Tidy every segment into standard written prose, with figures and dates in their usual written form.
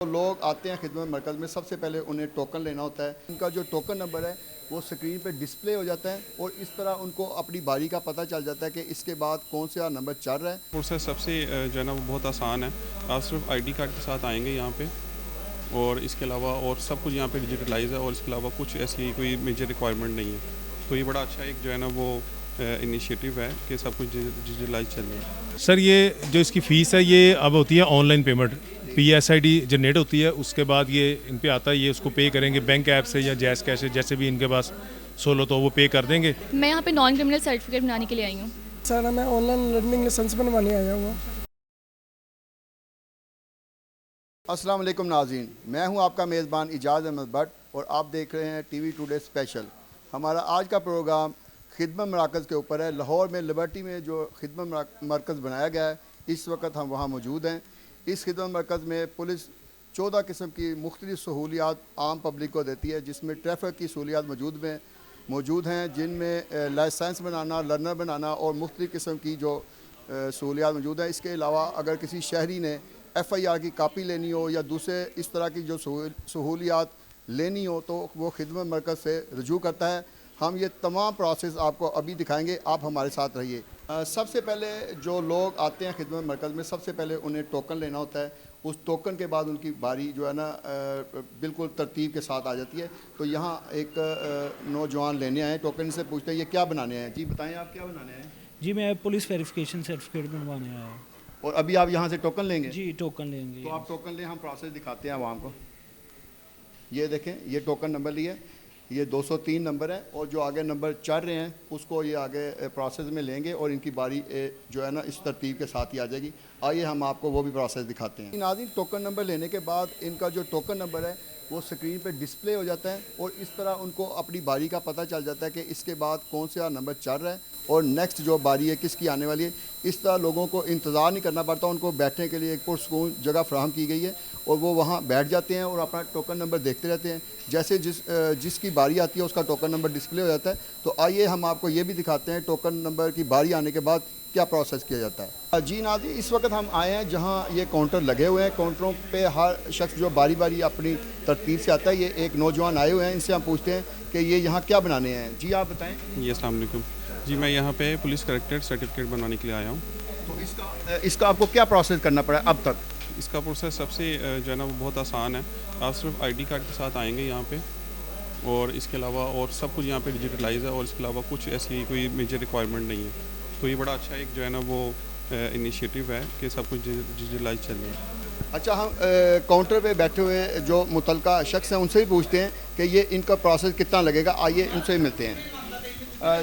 तो लोग आते हैं खिदमत मरकज़ में, सबसे पहले उन्हें टोकन लेना होता है। उनका जो टोकन नंबर है वो स्क्रीन पे डिस्प्ले हो जाता है और इस तरह उनको अपनी बारी का पता चल जाता है कि इसके बाद कौन सा नंबर चल रहा है। प्रोसेस सबसे जो है ना वो बहुत आसान है। आप सिर्फ आईडी कार्ड के साथ आएंगे यहाँ पे, और इसके अलावा और सब कुछ यहाँ पे डिजिटलाइज है, और इसके अलावा कुछ ऐसी कोई मेजर रिक्वायरमेंट नहीं है। तो ये बड़ा अच्छा एक जो है ना वो इनिशिएटिव है कि सब कुछ डिजिटलाइज चल रहा है। सर ये जो इसकी फ़ीस है ये अब होती है ऑनलाइन पेमेंट, PSID जनरेट होती है, उसके बाद ये इन पे आता है, ये उसको पे करेंगे बैंक ऐप से या जैस कैश से, जैसे भी इनके पास सोलो तो वो पे कर देंगे। मैं यहाँ पे नॉन क्रिमिनल सर्टिफिकेट बनाने के लिए आई हूँ। सर मैं ऑनलाइन लर्निंग लाइसेंस बनवाने आया हूँ। अस्सलाम वालेकुम नाज़रीन, मैं हूं आपका मेज़बान इजाज़ अहमद भट्ट और आप देख रहे हैं TV टुडे स्पेशल। हमारा आज का प्रोग्राम खिदमत मराकज़ के ऊपर है। लाहौर में लिबर्टी में जो खिदमत मरकज़ बनाया गया है, इस वक्त हम वहाँ मौजूद हैं। इस खिदमत मरकज़ में पुलिस 14 किस्म की मुख्तलिफ़ सहूलियात आम पब्लिक को देती है, जिसमें ट्रैफिक की सहूलियात मौजूद हैं, जिनमें लाइसेंस बनाना, लर्नर बनाना और मुख्तलिफ़ किस्म की जो सहूलियात मौजूद हैं। इसके अलावा अगर किसी शहरी ने FIR की कापी लेनी हो या दूसरे इस तरह की जो सहूलियात लेनी हो तो वो खिदमत मरकज़ से रजू करता है। हम ये तमाम प्रोसेस आपको अभी दिखाएंगे, आप हमारे साथ रहिए। सबसे पहले जो लोग आते हैं खिदमत मरकज़ में, सबसे पहले उन्हें टोकन लेना होता है। उस टोकन के बाद उनकी बारी जो है ना बिल्कुल तरतीब के साथ आ जाती है। तो यहाँ एक नौजवान लेने आए टोकन, से पूछते हैं ये क्या बनाने आए हैं। जी बताएँ, आप क्या बनाने आए हैं? जी मैं पुलिस वेरिफिकेशन सर्टिफिकेट बनवाने आया हूँ। और अभी आप यहाँ से टोकन लेंगे? जी टोकन लेंगे। तो आप टोकन लें, हम प्रोसेस दिखाते हैं आवाम को। ये देखें, ये टोकन नंबर लिए, ये 203 नंबर है, और जो आगे नंबर चल रहे हैं उसको ये आगे प्रोसेस में लेंगे और इनकी बारी जो है ना इस तरतीब के साथ ही आ जाएगी। आइए हम आपको वो भी प्रोसेस दिखाते हैं। नाज़रीन, टोकन नंबर लेने के बाद इनका जो टोकन नंबर है वो स्क्रीन पे डिस्प्ले हो जाता है और इस तरह उनको अपनी बारी का पता चल जाता है कि इसके बाद कौन सा नंबर चल रहा है और नेक्स्ट जो बारी है किसकी आने वाली है। इस तरह लोगों को इंतज़ार नहीं करना पड़ता, उनको बैठने के लिए एक पुरसकून जगह फ्राहम की गई है और वो वहाँ बैठ जाते हैं और अपना टोकन नंबर देखते रहते हैं। जैसे जिसकी बारी आती है उसका टोकन नंबर डिस्प्ले हो जाता है। तो आइए हम आपको ये भी दिखाते हैं टोकन नंबर की बारी आने के बाद क्या प्रोसेस किया जाता है। जी नाज़रीन, इस वक्त हम आए हैं जहाँ ये काउंटर लगे हुए हैं। काउंटरों पे हर शख्स जो बारी बारी अपनी तरतीब से आता है। ये एक नौजवान आए हुए हैं, इनसे हम पूछते हैं कि ये यहाँ क्या बनाने हैं। जी आप बताएं। जी अस्सलाम वालेकुम। जी मैं यहाँ पे पुलिस करेक्टेड सर्टिफिकेट बनवाने के लिए आया हूँ। तो इसका आपको क्या प्रोसेस करना पड़ा अब तक? इसका प्रोसेस सबसे जो है ना वो बहुत आसान है। आप सिर्फ आईडी कार्ड के साथ आएंगे यहाँ पे, और इसके अलावा और सब कुछ यहाँ पे डिजिटलाइज है, और इसके अलावा कुछ ऐसी कोई मेजर रिक्वायरमेंट नहीं है। तो ये बड़ा अच्छा एक जो है ना वो इनिशिएटिव है कि सब कुछ डिजिटलाइज चल रहा है। अच्छा, हम काउंटर पे बैठे हुए जो मुतलका शख्स हैं उनसे भी पूछते हैं कि ये इनका प्रोसेस कितना लगेगा। आइए उनसे मिलते हैं।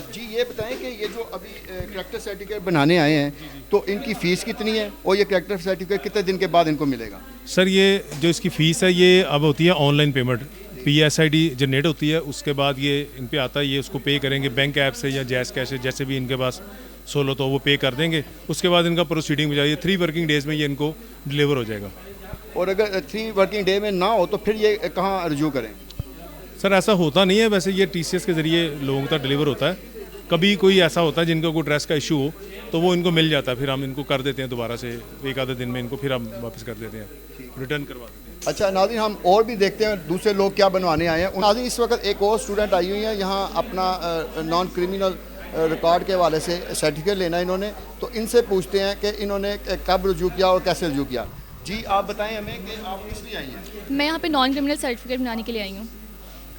जी ये बताएं कि ये जो अभी करैक्टर सर्टिफिकेट बनाने आए हैं तो इनकी फ़ीस कितनी है और ये करैक्टर सर्टिफिकेट कितने दिन के बाद इनको मिलेगा? सर ये जो इसकी फ़ीस है ये अब होती है ऑनलाइन पेमेंट, PSID जनरेट होती है, उसके बाद ये इन पे आता है, ये उसको पे करेंगे बैंक ऐप से या जैस कैश से, जैसे भी इनके पास सोलो तो वो पे कर देंगे। उसके बाद इनका प्रोसीडिंग हो जाएगी, 3 वर्किंग डेज़ में ये इनको डिलीवर हो जाएगा। और अगर 3 वर्किंग डे में ना हो तो फिर ये कहाँ रजू करें? सर ऐसा होता नहीं है, वैसे ये TCS के ज़रिए लोगों तक डिलीवर होता है। कभी कोई ऐसा होता है जिनका कोई ड्रेस का इशू हो तो वो इनको मिल जाता है, फिर हम इनको कर देते हैं दोबारा से, एक आधे दिन में इनको फिर हम वापस कर देते हैं, रिटर्न करवा देते हैं। अच्छा नाज़रीन, हम और भी देखते हैं दूसरे लोग क्या बनवाने आए हैं। नाज़रीन, इस वक्त एक और स्टूडेंट आई हुई है यहाँ अपना नॉन क्रिमिनल रिकॉर्ड के हवाले से सर्टिफिकेट लेना इन्होंने। तो इनसे पूछते हैं कि इन्होंने कब रजू किया और कैसे रजू किया। जी आप बताएं हमें कि आप किस लिए आई हैं? मैं यहाँ पे नॉन क्रिमिनल सर्टिफिकेट बनाने के लिए आई हूँ।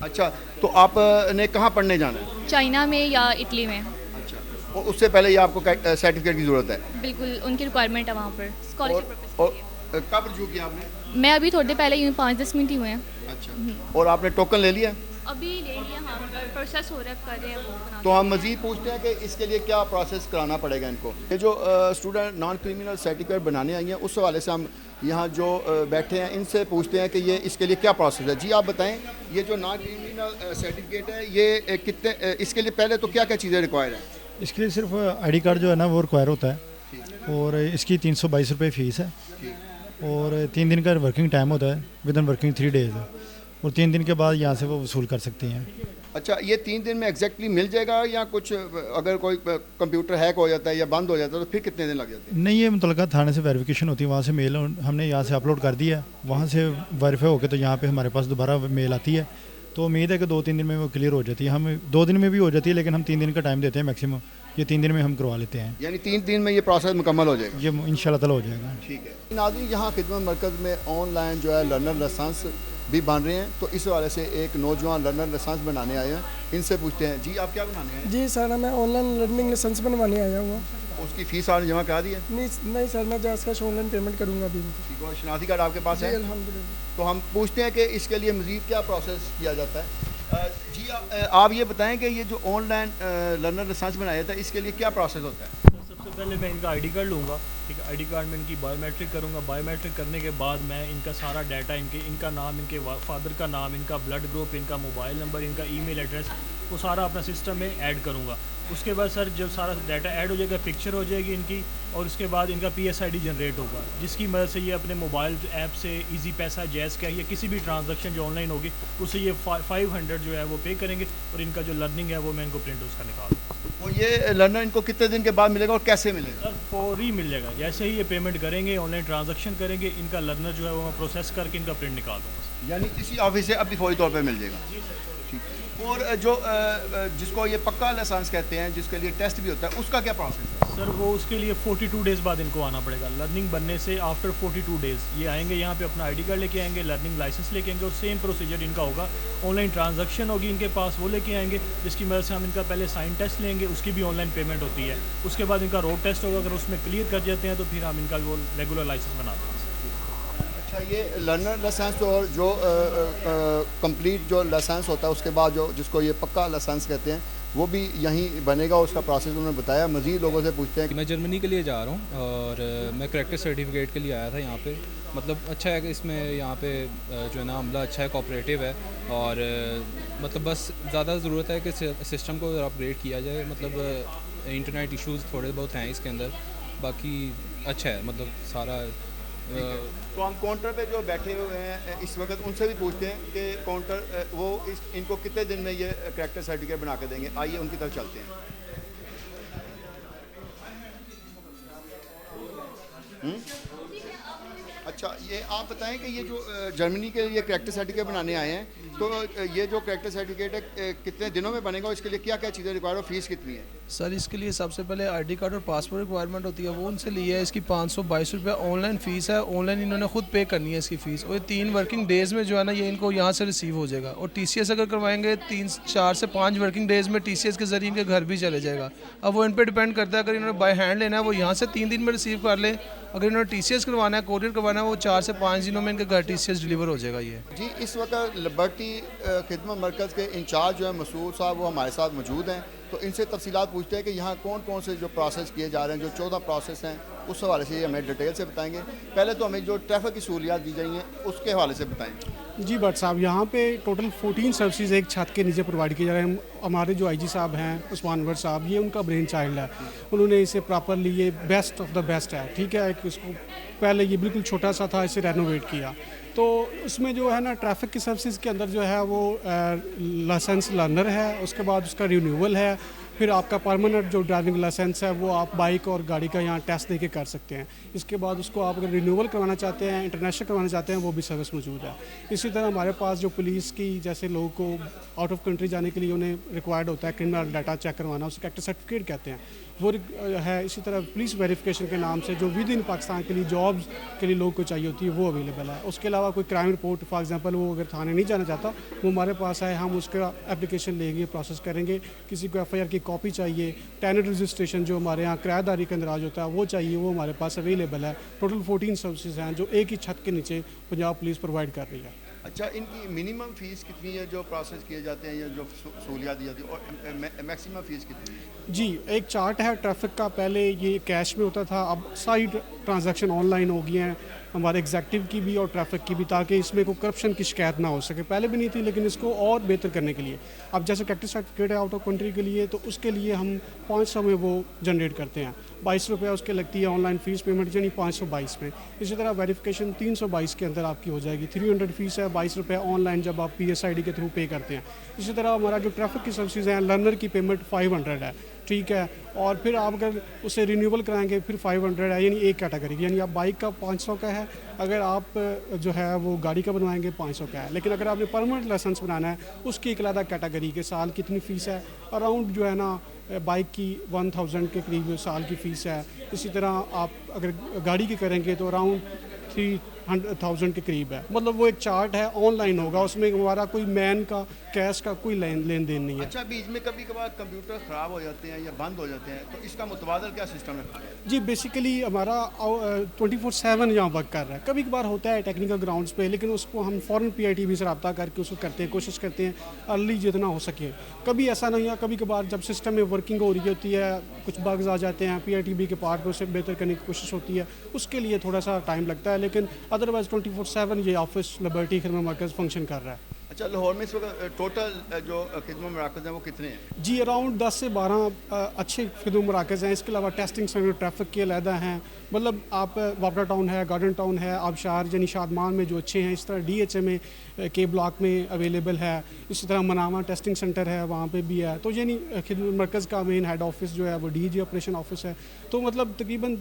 अच्छा, तो आपने कहाँ पढ़ने जाना है? चाइना में या इटली में। अच्छा, और उससे पहले ये आपको सर्टिफिकेट की ज़रूरत है? बिल्कुल, उनकी रिक्वायरमेंट है वहाँ पर स्कॉलरशिप पर्पस और के लिए। कब रजू किया आपने? मैं अभी थोड़ी देर पहले ही 5-10 मिनट ही हुए हैं। अच्छा, और आपने टोकन ले लिया? अभी ले लिया, हाँ प्रोसेस हो रहा है, कर रहे हैं वो बना। तो हम मज़ीद पूछते हैं कि इसके लिए क्या प्रोसेस कराना पड़ेगा इनको। ये जो स्टूडेंट नॉन क्रिमिनल सर्टिफिकेट बनाने आई हैं उस हवाले से हम यहाँ जो बैठे हैं इनसे पूछते हैं कि ये इसके लिए क्या प्रोसेस है। जी आप बताएं, ये जो नॉन क्रिमिनल सर्टिफिकेट है ये कितने, इसके लिए पहले तो क्या क्या चीज़ें रिक्वायर हैं? इसके लिए सिर्फ आईडी कार्ड जो है ना वो रिक्वायर होता है और इसकी 322 रुपये फ़ीस है और 3 दिन का वर्किंग टाइम होता है, विद इन वर्किंग 3 डेज़, और 3 दिन के बाद यहाँ से वो वसूल कर सकती हैं। अच्छा, ये 3 दिन में एग्जैक्टली मिल जाएगा या कुछ अगर कोई कंप्यूटर हैक हो जाता है या बंद हो जाता है तो फिर कितने दिन लग जाते हैं? नहीं, ये मुतलका थाने से वेरिफिकेशन होती है, वहाँ से मेल हमने यहाँ से अपलोड कर दिया, वहाँ से वेरीफाई होकर तो यहाँ पे हमारे पास दोबारा मेल आती है। तो उम्मीद है कि 2-3 दिन में वो क्लियर हो जाती है। हम 2 दिन में भी हो जाती है, लेकिन हम 3 दिन का टाइम देते हैं मैक्सिमम। ये 3 दिन में हम करवा लेते हैं। यानी 3 दिन में ये प्रोसेस मुकम्मल हो जाएगा? ये इंशाल्लाह ताला हो जाएगा। ठीक है नाज़रीन, यहाँ खिदमत मरकज़ में ऑनलाइन जो है लर्नर लाइसेंस भी बन रहे हैं, तो इस वाले से एक नौजवान लर्नर लाइसेंस बनाने आए हैं। इनसे पूछते हैं, जी आप क्या बनाने आए हैं? जी सर, मैं ऑनलाइन लर्निंग लाइसेंस बनवाने आया हुआ। उसकी फ़ीस आपने जमा करा दी है? नहीं सर, मैं जैस कैश ऑनलाइन पेमेंट करूँगा अभी। ठीक है, और शनाख्ती कार्ड आपके पास है? अल्हम्दुलिल्लाह। तो हम पूछते हैं कि इसके लिए मज़ीद क्या प्रोसेस किया जाता है। जी आप ये बताएं कि ये जो ऑनलाइन लर्नर लाइसेंस बनाया था, इसके लिए क्या प्रोसेस होता है? सबसे पहले मैं इनका आईडी कार्ड लूँगा, ठीक है। आईडी कार्ड में इनकी बायोमेट्रिक करूँगा। बायोमेट्रिक करने के बाद मैं इनका सारा डाटा, इनका नाम, इनके फादर का नाम, इनका ब्लड ग्रुप, इनका मोबाइल नंबर, इनका ईमेल एड्रेस, वो सारा अपना सिस्टम में ऐड करूँगा। उसके बाद सर जब सारा डाटा ऐड हो जाएगा, पिक्चर हो जाएगी इनकी, और उसके बाद इनका PSID जनरेट होगा, जिसकी मदद से ये अपने मोबाइल ऐप से इजी पैसा, जैज़ क्या, या किसी भी ट्रांजैक्शन जो ऑनलाइन होगी उससे ये 500 जो है वो पे करेंगे, और इनका जो लर्निंग है वो मैं इनको प्रिंट उसका निकालूँ। और ये लर्नर इनको कितने दिन के बाद मिलेगा और कैसे मिलेगा? सर फौरी मिल जाएगा, जैसे ही ये पेमेंट करेंगे, ऑनलाइन ट्रांजैक्शन करेंगे, इनका लर्नर जो है वो मैं प्रोसेस करके इनका प्रिंट निकाल दूँगा। यानी किसी ऑफिस से अभी फौरी तौर पे मिल जाएगा? ठीक। और जो जिसको ये पक्का लाइसेंस कहते हैं, जिसके लिए टेस्ट भी होता है, उसका क्या प्रोसेस है? सर वो उसके लिए 42 डेज़ बाद इनको आना पड़ेगा। लर्निंग बनने से आफ्टर 42 डेज़ ये आएंगे, यहाँ पे अपना आईडी कार्ड लेके आएंगे, लर्निंग लाइसेंस लेके आएंगे, और सेम प्रोसीजर इनका होगा। ऑनलाइन ट्रांजैक्शन होगी इनके पास, वो लेके आएंगे, जिसकी मदद से हम इनका पहले साइन टेस्ट लेंगे, उसकी भी ऑनलाइन पेमेंट होती है। उसके बाद इनका रोड टेस्ट होगा, अगर उसमें क्लियर कर जाते हैं तो फिर हम इनका वो रेगुलर लाइसेंस बनाते हैं। अच्छा, ये लर्नर लाइसेंस और जो कंप्लीट जो लाइसेंस होता है उसके बाद जो जिसको ये पक्का लाइसेंस कहते हैं, वो भी यहीं बनेगा, उसका प्रोसेस उन्होंने बताया। मज़ीद लोगों से पूछते हैं। मैं जर्मनी के लिए जा रहा हूँ और मैं करैक्टर सर्टिफिकेट के लिए आया था यहाँ पे। मतलब अच्छा है कि इसमें यहाँ पे जो है ना अमला अच्छा है, कोऑपरेटिव है, और मतलब बस ज़्यादा ज़रूरत है कि सिस्टम को अपग्रेड किया जाए। मतलब इंटरनेट इश्यूज़ थोड़े बहुत हैं इसके अंदर, बाकी अच्छा है मतलब सारा। तो हम काउंटर पे जो बैठे हुए हैं इस वक्त, उनसे भी पूछते हैं कि काउंटर वो इनको कितने दिन में ये करैक्टर सर्टिफिकेट बना के देंगे। आइए उनकी तरफ चलते हैं। अच्छा, ये आप बताएं कि ये जो जर्मनी के लिए करैक्टर सर्टिफिकेट बनाने आए हैं, तो ये जो करैक्टर सर्टिफिकेट है कितने दिनों में बनेगा और इसके लिए क्या क्या चीज़ें रिक्वायर हो, फीस कितनी है? सर इसके लिए सबसे पहले आईडी कार्ड और पासपोर्ट रिक्वायरमेंट होती है, वो उनसे ली है। इसकी 522 रुपये ऑनलाइन फ़ीस है, ऑनलाइन इन्होंने खुद पे करनी है इसकी फ़ीस, और 3 वर्किंग डेज़ में जो है ना ये इनको यहाँ से रिसीव हो जाएगा। और TCS अगर करवाएंगे 4 से 5 वर्किंग डेज़ में TCS के ज़रिए इनके घर भी चले जाएगा। अब वो इन पर डिपेंड करता है, अगर इन्होंने बाय हैंड लेना है वो यहाँ से 3 दिन में रिसीव कर ले, अगर इन्होंने TCS करवाना है, कोरियर करवाना है, वो 4 से 5 दिनों में इनके घर TCS डिलीवर हो जाएगा। ये जी, इस वक्त लिबर्टी खिदमत मरकज़ के इंचार्ज जो है मसूद साहब, वो हमारे साथ मौजूद हैं। तो इनसे तफसीलात पूछते हैं कि यहाँ कौन कौन से जो प्रोसेस किए जा रहे हैं, जो 14 प्रोसेस हैं, उस हवाले से ये हमें डिटेल से बताएंगे। पहले तो हमें जो ट्रैफिक की सहूलियात दी जाएंगी उसके हवाले से बताएं। जी भट्ट साहब, यहाँ पे टोटल 14 सर्विसेज एक छत के नीचे प्रोवाइड किए जा रहे हैं। हमारे जो IG साहब हैं उस्मान भट्ट साहब, ये उनका ब्रेन चाइल्ड है, उन्होंने इसे प्रॉपरली, ये बेस्ट ऑफ द बेस्ट है, ठीक है। इसको पहले ये बिल्कुल छोटा सा था, इसे रेनोवेट किया। तो उसमें जो है ना ट्रैफिक की सर्विसेज के अंदर जो है वो लाइसेंस लर्नर है, उसके बाद उसका रिन्यूअल है, फिर आपका परमानेंट जो ड्राइविंग लाइसेंस है वो आप बाइक और गाड़ी का यहाँ टेस्ट दे के कर सकते हैं। इसके बाद उसको आप अगर रिन्यूअल करवाना चाहते हैं, इंटरनेशनल करवाना चाहते हैं, वो भी सर्विस मौजूद है। इसी तरह हमारे पास जो पुलिस की, जैसे लोगों को आउट ऑफ कंट्री जाने के लिए उन्हें रिक्वायर्ड होता है करक्टिव डाटा चेक करवाना, उसे करैक्टर सर्टिफिकेट कहते हैं, वो है। इसी तरह पुलिस वेरिफिकेशन के नाम से जो विद इन पाकिस्तान के लिए जॉब्स के लिए लोगों को चाहिए होती है, वो अवेलेबल है। उसके अलावा कोई क्राइम रिपोर्ट फॉर एग्जांपल वो अगर थाने नहीं जाना चाहता, वो हमारे पास है, हम उसका एप्लीकेशन लेंगे, प्रोसेस करेंगे। किसी को FIR की कॉपी चाहिए, टेनेंट रजिस्ट्रेशन जो हमारे यहाँ किराएदारी का इंदराज होता है वो चाहिए, वो हमारे पास अवेलेबल है। टोटल 14 सर्विसेज हैं जो एक ही छत के नीचे पंजाब पुलिस प्रोवाइड कर रही है। अच्छा, इनकी मिनिमम फ़ीस कितनी है जो प्रोसेस किए जाते हैं या जो सहूलियात दी जाती है, और मैक्सिमम फ़ीस कितनी है? जी, एक चार्ट है ट्रैफिक का। पहले ये कैश में होता था, अब सारी ट्रांजैक्शन ऑनलाइन हो गई हैं, हमारे एग्जेक्टिव की भी और ट्रैफिक की भी, ताकि इसमें कोई करप्शन की शिकायत ना हो सके। पहले भी नहीं थी, लेकिन इसको और बेहतर करने के लिए अब जैसे करैक्टर सर्टिफिकेट है आउट ऑफ कंट्री के लिए, तो उसके लिए हम 500 में वो जनरेट करते हैं। 22 रुपये उसके लगती है ऑनलाइन फ़ीस पेमेंट, यानी 522 में। इसी तरह वेरिफिकेशन 322 के अंदर आपकी हो जाएगी। 300 फ़ीस है, ₹22 ऑनलाइन जब आप PSID के थ्रू पे करते हैं। इसी तरह हमारा जो ट्रैफिक की सर्विसेज हैं, लर्नर की पेमेंट 500 है, ठीक है। और फिर आप अगर उसे रिन्यूअल कराएंगे फिर 500 है, यानी एक कैटेगरी की, यानी आप बाइक का 500 का है, अगर आप जो है वो गाड़ी का बनवाएंगे 500 का है। लेकिन अगर आपने परमानेंट लाइसेंस बनाना है उसकी एक अलग कैटेगरी के साल कितनी फ़ीस है, अराउंड जो है ना बाइक की 1000 के करीब साल की फ़ीस है। इसी तरह आप अगर गाड़ी की करेंगे तो अराउंड 300,000 के करीब है। मतलब वो एक चार्ट है, ऑनलाइन होगा, उसमें हमारा कोई मैन का कैश का कोई लेन देन नहीं है। अच्छा, बीच में कभी कभार कंप्यूटर ख़राब हो जाते हैं या बंद हो जाते हैं, तो इसका मुतबादल क्या सिस्टम है? जी, बेसिकली हमारा 24/7 यहाँ वर्क कर रहा है। कभी कभार होता है टेक्निकल ग्राउंड्स पे, लेकिन उसको हम फ़ौरन PITB से रब्ता करके उसको करते हैं, कोशिश करते हैं अर्ली जितना हो सके। कभी ऐसा नहीं है, कभी कभार जब सिस्टम में वर्किंग हो रही होती है, कुछ बग्स आ जाते हैं, PITB के पार्ट में उसे बेहतर करने की कोशिश होती है, उसके लिए थोड़ा सा टाइम लगता है। लेकिन अदरवाइज़ 24/7 ये ऑफिस लिबर्टी खिदमत मरकज़ फंक्शन कर रहा है। अच्छा, लाहौर में इस वक्त टोटल जो खिदमत मराकज़ हैं वो कितने हैं? जी, अराउंड 10 से 12 अच्छे खिदमत मराकज़ हैं। इसके अलावा टेस्टिंग सेंटर ट्रैफिक के अलहदा हैं। मतलब आप वापडा टाउन है, गार्डन टाउन है, आबशार यानी शादमान में जो अच्छे हैं, इस तरह DHA में के ब्लॉक में अवेलेबल है। इसी तरह मनामा टेस्टिंग सेंटर है, वहाँ पे भी है। तो यानी खिदमत मरकज़ का मेन हेड ऑफिस जो है वो DG ऑपरेशन ऑफिस है। तो मतलब तकरीबन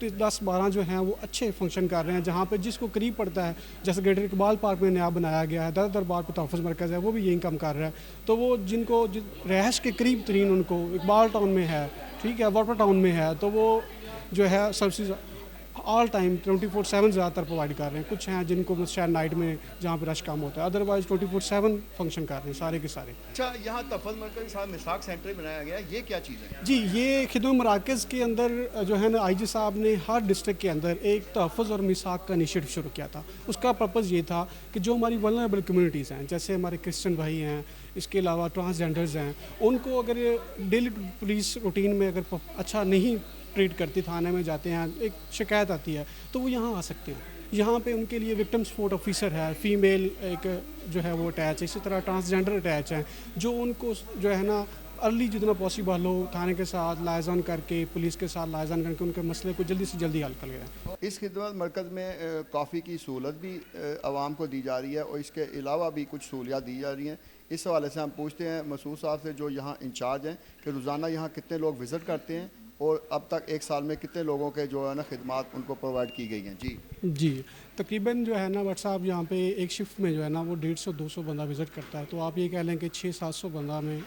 10-12 जो हैं वो अच्छे फंक्शन कर रहे हैं। जहाँ पे जिसको करीब पड़ता है, जैसे ग्रेटर इकबाल पार्क में नया बनाया गया है, दर दरबार पे तहफ़्फ़ुज़ मरकज़ है, वो भी यही काम कर रहा है। तो वो जिनको रहायश के करीब तरीन उनको इकबाल टाउन में है, ठीक है, वाटर टाउन में है, तो वो जो है सर्विसेज ऑल टाइम 24/7 ज़्यादातर प्रोवाइड कर रहे हैं। कुछ हैं जिनको शायद नाइट में जहाँ पे रश कम होता है, अदरवाइज़ 24/7 फंक्शन कर रहे हैं सारे के सारे। अच्छा, यहाँ तहफ़्फ़ुज़ मरकज़ के साथ मिसाक सेंटर बनाया गया है, ये क्या चीज़ है? जी, ये खिदमत मराकज़ के अंदर जो है ना IG साहब ने हर डिस्ट्रिक्ट के अंदर एक तहफ़्फ़ुज़ और मिसाक का इनिशिएटिव शुरू किया था। उसका पर्पज़ ये था कि जो हमारी वल्नरेबल कम्युनिटीज़ हैं, जैसे हमारे क्रिश्चियन भाई हैं, इसके अलावा ट्रांसजेंडर्स हैं, उनको अगर डेली पुलिस रूटीन में अगर अच्छा नहीं ट्रीट करती, थाने में जाते हैं, एक शिकायत आती है, तो वो यहाँ आ सकते हैं। यहाँ पे उनके लिए विक्टिम सपोर्ट ऑफिसर है, फ़ीमेल एक जो है वो अटैच है, इसी तरह ट्रांसजेंडर अटैच हैं, जो उनको जो है ना अर्ली जितना पॉसिबल हो थाने के साथ लाइज़ान करके, पुलिस के साथ लाइज़ान करके उनके मसले को जल्दी से जल्दी हल कर लें। इस खिदमत मरकज़ में कॉफ़ी की सहूलत भी आवाम को दी जा रही है और इसके अलावा भी कुछ सहूलियात दी जा रही हैं। इस हवाले से हम पूछते हैं मसूद साहब से, जो यहाँ इंचार्ज हैं, कि रोज़ाना यहाँ कितने लोग विज़िट करते हैं और अब तक एक साल में कितने लोगों के जो है ना खिदमात उनको प्रोवाइड की गई हैं। जी, तकरीबन जो है ना बट साहब यहाँ पे एक शिफ्ट में जो है ना वो 150-200 बंदा विज़िट करता है। तो आप ये कह लें कि 600-700 बंदा में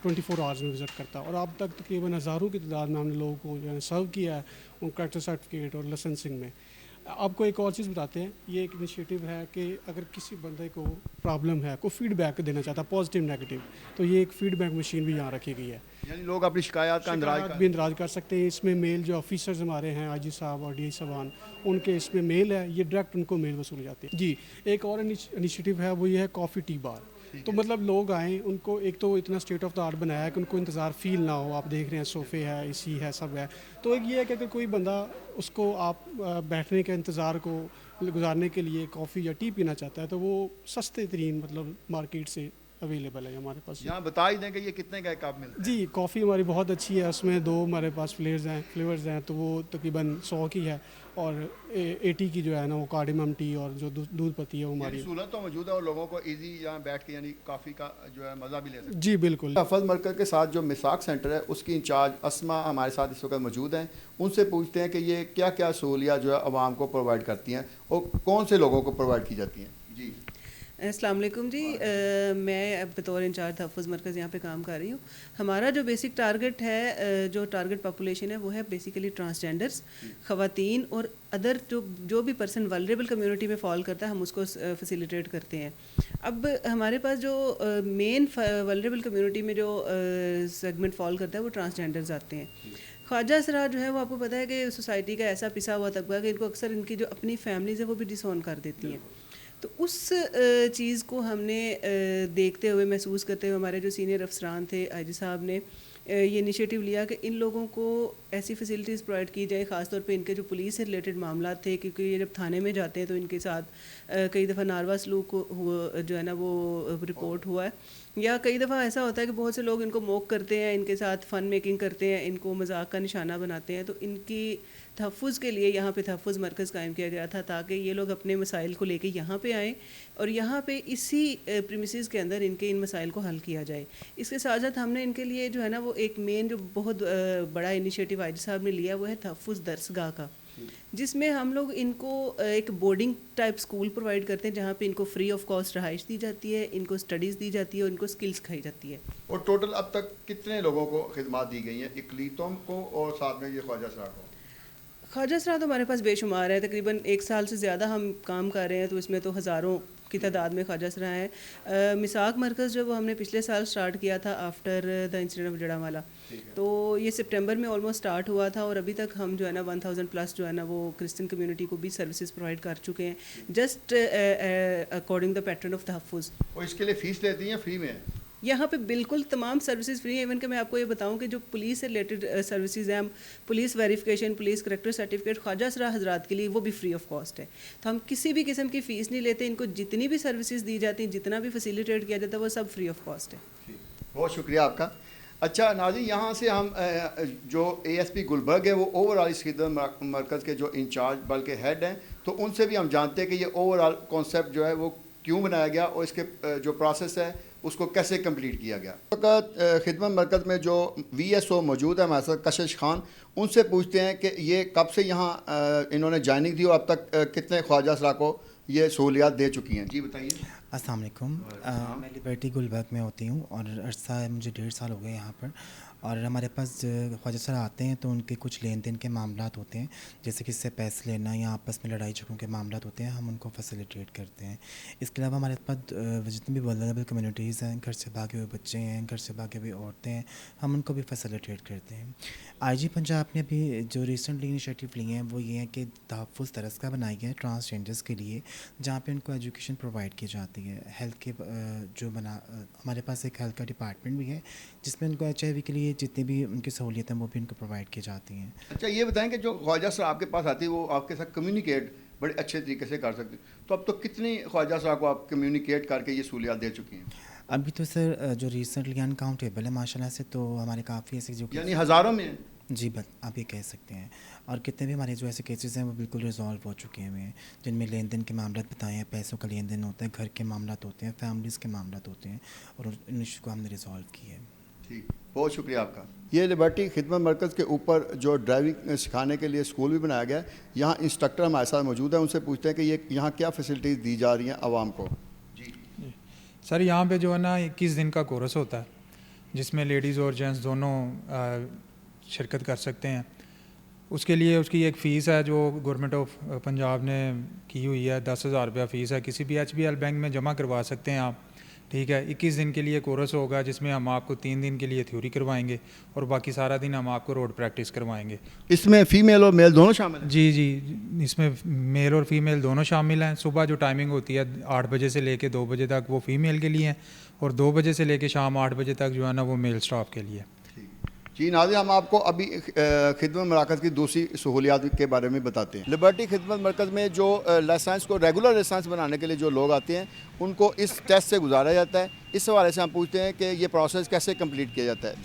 24 आवर्स में विज़िट करता है। और अब तक तकरीबन हज़ारों की तादाद में हमने लोगों को जो है सर्व किया है उन करेक्टर सर्टिफिकेट और लाइसेंसिंग में। आपको एक और चीज़ बताते हैं, ये एक इनिशिएटिव है कि अगर किसी बंदे को प्रॉब्लम है, कोई फीडबैक देना चाहता है पॉजिटिव नेगेटिव, तो ये एक फीडबैक मशीन भी यहाँ रखी गई है। यानी लोग अपनी शिकायत का इंदराज कर सकते हैं। इसमें मेल जो ऑफिसर्स हमारे हैं IG साहब और DI साहबान, उनके इसमें मेल है, ये डायरेक्ट उनको मेल वसूल जाती है। जी, एक और इनिशिएटिव है, वो ये है कॉफ़ी टी बार। तो मतलब लोग आएँ, उनको एक तो इतना स्टेट ऑफ द आर्ट बनाया है कि उनको इंतज़ार फील ना हो। आप देख रहे हैं सोफ़े है, AC है, सब है। तो एक ये है कि अगर कोई बंदा उसको आप बैठने के इंतज़ार को गुजारने के लिए कॉफ़ी या टी पीना चाहता है, तो वो सस्ते तरीन मतलब मार्केट से अवेलेबल है हमारे पास। यहाँ बता ही दें कि ये कितने का कप मिलता है? जी, कॉफ़ी हमारी बहुत अच्छी है, उसमें 2 हमारे पास फ्लेवर्स हैं, तो वो तकरीबन 100 की है और 80 की जो है ना वो कार्डिमम टी और जो दूध पत्ती है वो हमारी। सहूलत तो मौजूद है और लोगों को ईजी यहाँ बैठ के यानी कॉफ़ी का जो है मज़ा भी ले सकते हैं। जी बिल्कुल। तहफ़्फ़ुज़ मरकज़ के साथ जो मिसाक सेंटर है उसकी इंचार्ज अस्मा हमारे साथ इस वक्त मौजूद हैं। उनसे पूछते हैं कि ये क्या क्या सहूलियात जो है आवाम को प्रोवाइड करती हैं और कौन से लोगों को प्रोवाइड की जाती हैं। जी, अस्सलाम वालेकुम जी। मैं बतौर इंचार्ज तहफ़्फ़ुज़ मरकज़ यहाँ पे काम कर रही हूँ। हमारा जो बेसिक टारगेट है, जो टारगेट पॉपुलेशन है, वो है बेसिकली ट्रांसजेंडर्स, ख़वातीन और अदर जो भी पर्सन वल्नरेबल कम्युनिटी में फॉल करता है, हम उसको फैसिलिटेट करते हैं। अब हमारे पास जो मेन वल्नरेबल कम्युनिटी में जो सेगमेंट फॉल करता है वो ट्रांसजेंडर्स आते हैं। ख्वाजा असरा जो है वो आपको पता है कि सोसाइटी का ऐसा पिसा हुआ तबका कि इनको अक्सर इनकी जो अपनी फैमिलीज़ है वो भी डिसऑन कर देती हैं। तो उस चीज़ को हमने देखते हुए, महसूस करते हुए, हमारे जो सीनियर अफसरान थे IG साहब ने ये इनिशिएटिव लिया कि इन लोगों को ऐसी फैसिलिटीज़ प्रोवाइड की जाए, ख़ासतौर पे इनके जो पुलिस से रिलेटेड मामला थे, क्योंकि ये जब थाने में जाते हैं तो इनके साथ कई दफ़ा नारवा सलूक जो है ना वो रिपोर्ट हुआ है, या कई दफ़ा ऐसा होता है कि बहुत से लोग इनको मोक करते हैं, इनके साथ फ़न मेकिंग करते हैं, इनको मजाक का निशाना बनाते हैं। तो इनकी तहफ़्फ़ुज़ के लिए यहाँ पे तहफ़्फ़ुज़ मरकज़ कायम किया गया था ताकि ये लोग अपने मसाइल को लेके यहाँ पे आएँ और यहाँ पे इसी प्रीमिसेस के अंदर इनके इन मसाइल को हल किया जाए। इसके साथ साथ हमने इनके लिए जो है ना वो एक मेन जो बहुत बड़ा इनिशिएटिव आईजी साहब ने लिया वो है तहफ़्फ़ुज़ दरसगाह का, जिसमें हम लोग इनको एक बोर्डिंग टाइप स्कूल प्रोवाइड करते हैं जहाँ पे इनको फ्री ऑफ कॉस्ट रहाइश दी जाती है, इनको स्टडीज़ दी जाती है और इनको स्किल्स सिखाई जाती है। और टोटल अब तक कितने लोगों को खिदमत दी गई हैं, इकलीतों को और साथ में ये ख्वाजा सरा को? ख्वाजा सरा तो हमारे पास बेशुमार है, तकरीबन 1 साल से ज़्यादा हम काम कर रहे हैं, तो इसमें तो हज़ारों की तादाद में ख्वाजा सरा है। मिसाक मरकज़ जो वो हमने पिछले साल स्टार्ट किया था after the incident of Jaranwala, तो ये सितंबर में ऑलमोस्ट स्टार्ट हुआ था और अभी तक हम जो है ना 1000 प्लस जो है ना वो क्रिश्चियन कम्युनिटी को भी सर्विसेज प्रोवाइड कर चुके हैं, just according the pattern of तहफ़्फ़ुज़। और इसके लिए फ़ीस लेती हैं, फ्री में है? यहाँ पे बिल्कुल तमाम सर्विसेज फ्री है। इवन कि मैं आपको ये बताऊँ कि जो पुलिस से रिलेटेड सर्विसेज हैं, police verification, police character certificate ख्वाजा सरा हजरात के लिए वो भी फ्री ऑफ कॉस्ट है। तो हम किसी भी किस्म की फ़ीस नहीं लेते, इनको जितनी भी सर्विसेज दी जाती हैं, जितना भी फैसिलिटेट किया जाता है वो सब फ्री ऑफ कॉस्ट है। बहुत शुक्रिया आपका। अच्छा नाज़रीन, यहाँ से हम जो ASP गुलबर्ग है वो ओवरऑल इस खिदमत मरकज़ के जो इंचार्ज बल्कि हेड हैं, तो उनसे भी हम जानते हैं कि ये ओवरऑल कॉन्सेप्ट जो है वो क्यों बनाया गया और इसके जो प्रोसेस है उसको कैसे कंप्लीट किया गया। वक्त खिदमत मरकज़ में जो VSO मौजूद है हमारे साथ कशिश खान, उनसे पूछते हैं कि ये कब से यहाँ इन्होंने ज्वाइनिंग दी और अब तक कितने ख्वाजा सरा को ये सहूलियात दे चुकी हैं। जी बताइए। अस्सलाम वालेकुम। मैं लिबर्टी गुलबर्ग में होती हूँ और अरसा मुझे 1.5 साल हो गए यहाँ पर। और हमारे पास ख्वाजा सरा आते हैं तो उनके कुछ लेन देन के मामलात होते हैं, जैसे कि इससे पैसे लेना या आपस में लड़ाई झगड़ों के मामलात होते हैं, हम उनको फैसिलिटेट करते हैं। इसके अलावा हमारे पास जितनी भी वल्नरेबल कम्युनिटीज़ हैं, घर से भागे हुए बच्चे हैं, घर से भागे हुए औरतें हैं, हम उनको भी फैसिलिटेट करते हैं। IG पंजाब ने अभी जो रिसेंटली इनिशिएटिव लिए हैं वो ये है कि तहफ़्फ़ुज़ दरसगाह बनाई है ट्रांसजेंडर्स के लिए, जहाँ पे उनको एजुकेशन प्रोवाइड की जाती है। हेल्थ के हमारे पास एक हेल्थ का डिपार्टमेंट भी है जिसमें उनको HIV के लिए जितनी भी उनकी सहूलियत हैं वो भी उनको प्रोवाइड की जाती हैं। अच्छा ये बताएं कि जो ख्वाजा सरा आपके पास आती है वो आपके साथ कम्युनिकेट बड़े अच्छे तरीके से कर सकते, तो अब तो कितनी ख्वाजा सरा को आप कम्युनिकेट करके ये सहूलियत दे चुकी हैं? अभी तो सर जो रिसेंटली अनकाउंटेबल है माशाल्लाह से, तो हमारे काफ़ी ऐसे जो यानी हज़ारों में जी आप ये कह सकते हैं। और कितने भी हमारे जो ऐसे केसेस हैं वो बिल्कुल रिजॉल्व हो चुके हैं, जिनमें लेन देन के मामला बताए हैं, पैसों का लेन देन होता है, घर के मामला होते हैं, फैमिलीज़ के मामला होते हैं, और इन इशू को हमने रिजॉल्व किया है। ठीक, बहुत शुक्रिया आपका। ये लिबर्टी खिदमत मरकज़ के ऊपर जो ड्राइविंग सिखाने के लिए स्कूल भी बनाया गया है, यहाँ इंस्ट्रक्टर हमारे साथ मौजूद है, उनसे पूछते हैं कि ये यहाँ क्या फैसिलिटीज़ दी जा रही हैं आवाम को। जी सर, यहाँ पे जो है ना 21 दिन का कोर्स होता है जिसमें लेडीज़ और जेंट्स दोनों शिरकत कर सकते हैं। उसके लिए उसकी एक फ़ीस है जो गवर्नमेंट ऑफ पंजाब ने की हुई है, 10,000 रुपया फ़ीस है, किसी भी HBL बैंक में जमा करवा सकते हैं आप। ठीक है, 21 दिन के लिए कोर्स होगा जिसमें हम आपको 3 दिन के लिए थ्योरी करवाएंगे और बाकी सारा दिन हम आपको रोड प्रैक्टिस करवाएंगे। इसमें फ़ीमेल और मेल दोनों शामिल हैं? जी, इसमें मेल और फीमेल दोनों शामिल हैं। सुबह जो टाइमिंग होती है 8 बजे से लेके 2 बजे तक वो फ़ीमेल के लिए है, और 2 बजे से लेके शाम 8 बजे तक जो है ना वो मेल स्टाफ के लिए। जी नाज़रीन, हम आपको अभी खिदमत मरकज़ की दूसरी सहूलियात के बारे में बताते हैं। लिबर्टी खिदमत मरकज़ में जो लाइसेंस को रेगुलर लाइसेंस बनाने के लिए जो लोग आते हैं उनको इस टेस्ट से गुजारा जाता है। इस हवाले से हम पूछते हैं कि ये प्रोसेस कैसे कंप्लीट किया जाता है।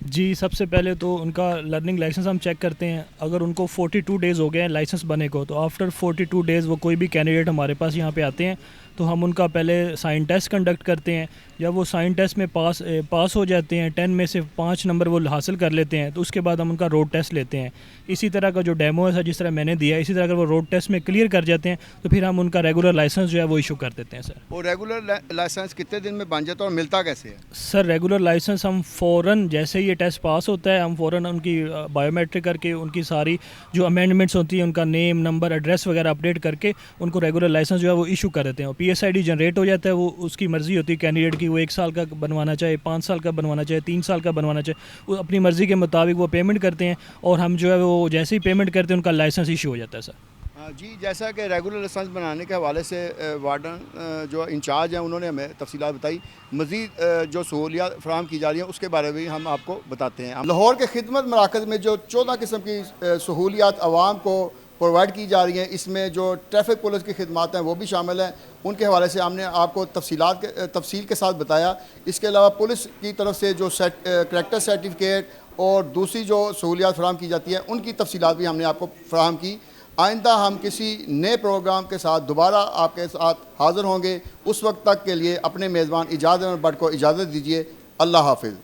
जी सबसे पहले तो उनका लर्निंग लाइसेंस हम चेक करते हैं। अगर उनको 42 डेज़ हो गए हैं लाइसेंस बने को, तो आफ्टर 42 डेज़ वो कोई भी कैंडिडेट हमारे पास यहाँ पे आते हैं तो हम उनका पहले साइन टेस्ट कंडक्ट करते हैं। जब वो साइन टेस्ट में पास हो जाते हैं, 10 में से 5 नंबर वो हासिल कर लेते हैं, तो उसके बाद हम उनका रोड टेस्ट लेते हैं। इसी तरह का जो डेमो है जिस तरह मैंने दिया, इसी तरह अगर वो रोड टेस्ट में क्लियर कर जाते हैं तो फिर हम उनका रेगुलर लाइसेंस जो है वो इशू कर देते हैं। सर वो रेगुलर लाइसेंस कितने दिन में बन जाता है और मिलता कैसे है? सर रेगुलर लाइसेंस हम फ़ौरन जैसे ही ये टेस्ट पास होता है हम फ़ौरन उनकी बायोमेट्रिक करके उनकी सारी जो अमेंडमेंट्स होती हैं, उनका नेम, नंबर, एड्रेस वगैरह अपडेट करके उनको रेगुलर लाइसेंस जो है वो इशू कर देते हैं। और PSID जनरेट हो जाता है, वो उसकी मर्ज़ी होती है कैंडिडेट की, वो 1 साल का बनवाना चाहे, 5 साल का बनवाना चाहे, 3 साल का बनवाना चाहे, वो अपनी मर्ज़ी के मुताबिक वो पेमेंट करते हैं और हम जो है वो जैसे ही पेमेंट करते हैं उनका लाइसेंस इशू हो जाता है। सर जी, जैसा कि रेगुलर लाइसेंस बनाने के हवाले से वार्डन जो इंचार्ज हैं उन्होंने हमें तफसीलात बताई। मज़ीद जो सहूलियात फ़राहम की जा रही हैं उसके बारे में भी हम आपको बताते हैं। लाहौर के खिदमत मराकज़ में जो 14 किस्म की सहूलियात आवाम को प्रोवाइड की जा रही हैं, इसमें जो ट्रैफिक पुलिस की खिदमत हैं वो भी शामिल हैं। उनके हवाले से हमने आपको तफसील के साथ बताया। इसके अलावा पुलिस की तरफ से जो करैक्टर सर्टिफिकेट और दूसरी जो सहूलियात फ़राहम की जाती हैं उनकी तफसीलात भी हमने आपको फ़राहम की। आइंदा हम किसी नए प्रोग्राम के साथ दोबारा आपके साथ हाज़िर होंगे। उस वक्त तक के लिए अपने मेज़बान इजाज़त अहमद भट्ट को इजाज़त दीजिए। अल्लाह हाफ़िज़।